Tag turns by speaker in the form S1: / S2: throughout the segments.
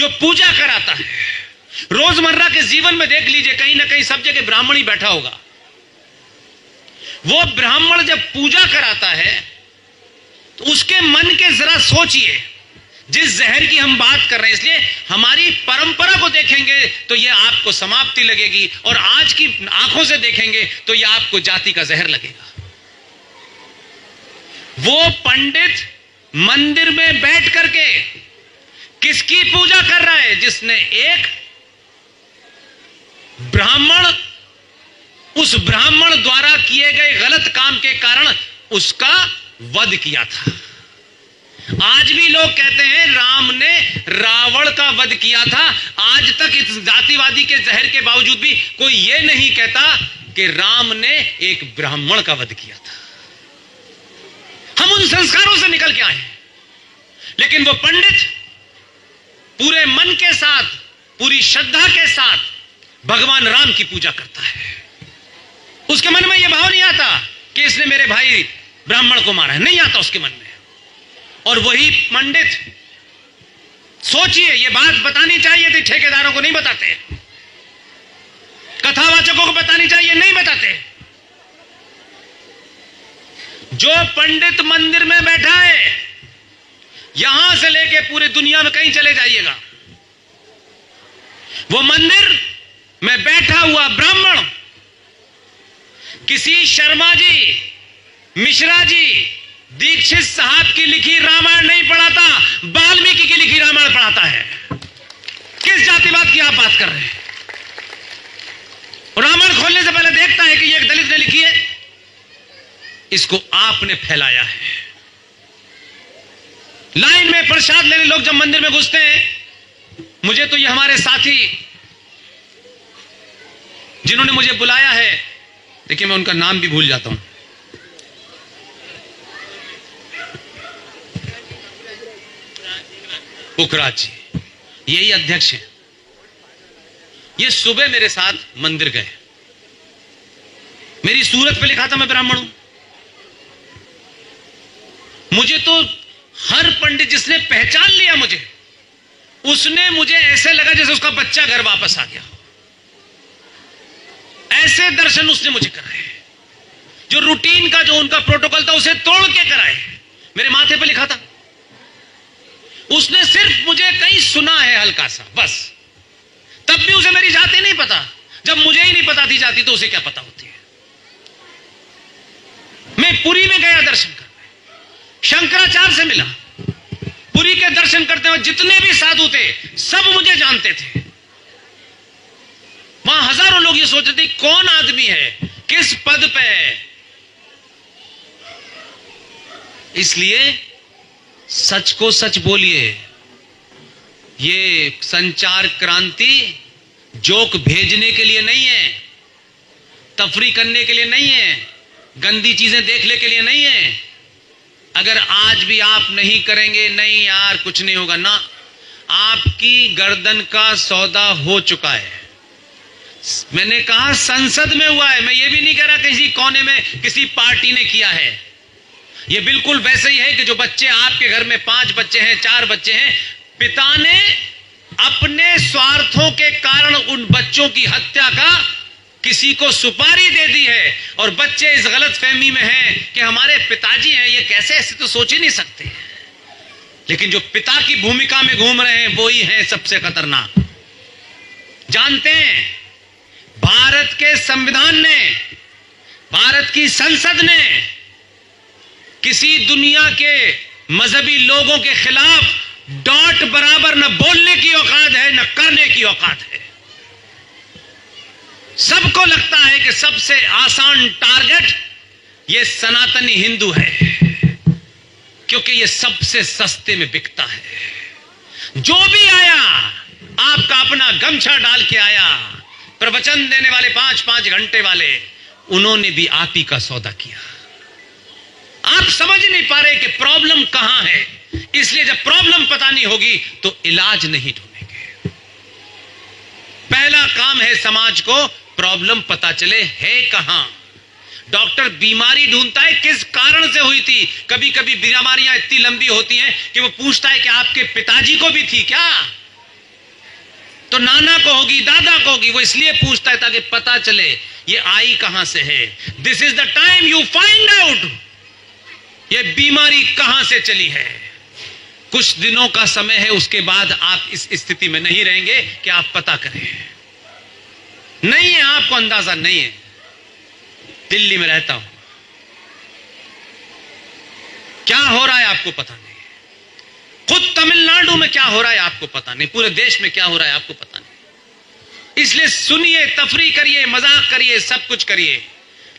S1: जो पूजा कराता है। रोजमर्रा के जीवन में देख लीजिए, कहीं ना कहीं सब जगह ब्राह्मण ही बैठा होगा। वो ब्राह्मण जब पूजा कराता है तो उसके मन के जरा सोचिए, जिस जहर की हम बात कर रहे हैं, इसलिए हमारी परंपरा को देखेंगे तो यह आपको समाप्ति लगेगी, और आज की आंखों से देखेंगे तो यह आपको जाति का जहर लगेगा। वो पंडित मंदिर में बैठ करके किसकी पूजा कर रहा है? जिसने एक ब्राह्मण, उस ब्राह्मण द्वारा किए गए गलत काम के कारण उसका वध किया था। आज भी लोग कहते हैं राम ने रावण का वध किया था। आज तक इस जातिवादी के जहर के बावजूद भी कोई यह नहीं कहता कि राम ने एक ब्राह्मण का वध किया था। हम उन संस्कारों से निकल के आए हैं, लेकिन वो पंडित पूरे मन के साथ, पूरी श्रद्धा के साथ भगवान राम की पूजा करता है। उसके मन में यह भाव नहीं आता कि इसने मेरे भाई ब्राह्मण को मारा है, नहीं आता उसके मन में। और वही पंडित, सोचिए, यह बात बतानी चाहिए थी, ठेकेदारों को नहीं बताते, कथावाचकों को बतानी चाहिए, नहीं बताते। जो पंडित मंदिर में बैठा है, यहां से लेके पूरी दुनिया में कहीं चले जाइएगा, वो मंदिर में बैठा हुआ ब्राह्मण किसी शर्मा जी, मिश्रा जी, दीक्षित साहब की लिखी रामायण नहीं पढ़ाता, वाल्मीकि की लिखी रामायण पढ़ाता है। किस जातिवाद की आप बात कर रहे हैं? रामायण खोलने से पहले देखता है कि ये एक दलित ने लिखी है, इसको आपने फैलाया है। लाइन में प्रसाद लेने लोग जब मंदिर में घुसते हैं, मुझे तो ये हमारे साथी जिन्होंने मुझे बुलाया है, देखिए मैं उनका नाम भी भूल जाता हूं, पुखराज जी, यही अध्यक्ष है। ये सुबह मेरे साथ मंदिर गए, मेरी सूरत पे लिखा था मैं ब्राह्मण हूं। मुझे तो हर पंडित जिसने पहचान लिया मुझे, उसने मुझे ऐसे लगा जैसे उसका बच्चा घर वापस आ गया। ऐसे दर्शन उसने मुझे कराए, जो रूटीन का, जो उनका प्रोटोकॉल था, उसे तोड़ के कराए। मेरे माथे पे लिखा था, उसने सिर्फ मुझे कहीं सुना है हल्का सा, बस। तब भी उसे मेरी जाति नहीं पता। जब मुझे ही नहीं पता थी जाति, तो उसे क्या पता होती है। मैं पुरी में गया दर्शन करने, शंकराचार्य से मिला। पुरी के दर्शन करते हुए जितने भी साधु थे, सब मुझे जानते थे। वहां हजारों लोग ये सोच रहे थे कौन आदमी है, किस पद पे है। इसलिए सच को सच बोलिए। ये संचार क्रांति जोक भेजने के लिए नहीं है, तफरी करने के लिए नहीं है, गंदी चीजें देखने के लिए नहीं है। अगर आज भी आप नहीं करेंगे, नहीं यार कुछ नहीं होगा ना, आपकी गर्दन का सौदा हो चुका है। मैंने कहा संसद में हुआ है, मैं ये भी नहीं कह रहा किसी कोने में किसी पार्टी ने किया है। ये बिल्कुल वैसे ही है कि जो बच्चे आपके घर में 5 बच्चे हैं, 4 बच्चे हैं, पिता ने अपने स्वार्थों के कारण उन बच्चों की हत्या का किसी को सुपारी दे दी है, और बच्चे इस गलत फहमी में हैं कि हमारे पिताजी हैं, ये कैसे, ऐसे तो सोच ही नहीं सकते। लेकिन जो पिता की भूमिका में घूम रहे हैं, वो ही हैं सबसे खतरनाक। जानते हैं, भारत के संविधान ने, भारत की संसद ने किसी दुनिया के मजहबी लोगों के खिलाफ डॉट बराबर न बोलने की औकात है, न करने की औकात है। सबको लगता है कि सबसे आसान टारगेट ये सनातनी हिंदू है, क्योंकि ये सबसे सस्ते में बिकता है। जो भी आया आपका अपना गमछा डाल के आया, प्रवचन देने वाले 5-5 घंटे वाले, उन्होंने भी आप ही का सौदा किया। आप समझ नहीं पा रहे कि प्रॉब्लम कहां है, इसलिए जब प्रॉब्लम पता नहीं होगी तो इलाज नहीं ढूंढेंगे। पहला काम है समाज को प्रॉब्लम पता चले है कहां। डॉक्टर बीमारी ढूंढता है किस कारण से हुई थी। कभी कभी बीमारियां इतनी लंबी होती हैं कि वो पूछता है कि आपके पिताजी को भी थी क्या, तो नाना को होगी, दादा को होगी। वो इसलिए पूछता है ताकि पता चले ये आई कहां से है। This is the time you find out ये बीमारी कहां से चली है। कुछ दिनों का समय है, उसके बाद आप इस स्थिति में नहीं रहेंगे कि आप पता करें। नहीं है, आपको अंदाजा नहीं है। दिल्ली में रहता हूं, क्या हो रहा है आपको पता नहीं। खुद तमिलनाडु में क्या हो रहा है आपको पता नहीं। पूरे देश में क्या हो रहा है आपको पता नहीं। इसलिए सुनिए, तफरी करिए, मजाक करिए, सब कुछ करिए,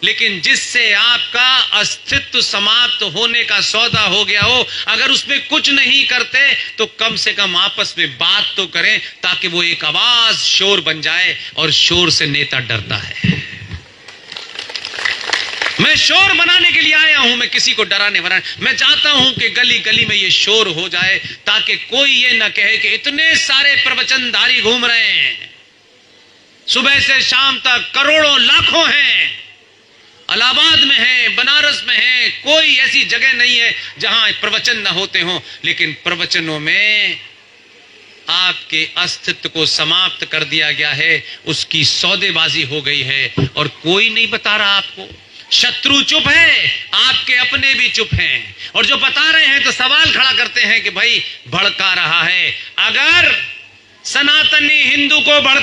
S1: लेकिन जिससे आपका अस्तित्व समाप्त होने का सौदा हो गया हो, अगर उसमें कुछ नहीं करते तो कम से कम आपस में बात तो करें, ताकि वो एक आवाज शोर बन जाए। और शोर से नेता डरता है। मैं शोर बनाने के लिए आया हूं, मैं किसी को डराने बनाने। मैं चाहता हूं कि गली गली में ये शोर हो जाए, ताकि कोई ये ना कहे कि इतने सारे प्रवचनधारी घूम रहे हैं, सुबह से शाम तक करोड़ों लाखों हैं, इलाहाबाद में हैं, बनारस में हैं, कोई ऐसी जगह नहीं है जहां प्रवचन न होते हों। लेकिन प्रवचनों में आपके अस्तित्व को समाप्त कर दिया गया है, उसकी सौदेबाजी हो गई है, और कोई नहीं बता रहा आपको। शत्रु चुप है, आपके अपने भी चुप हैं, और जो बता रहे हैं तो सवाल खड़ा करते हैं कि भाई भड़का रहा है। अगर सनातनी हिंदू को भड़का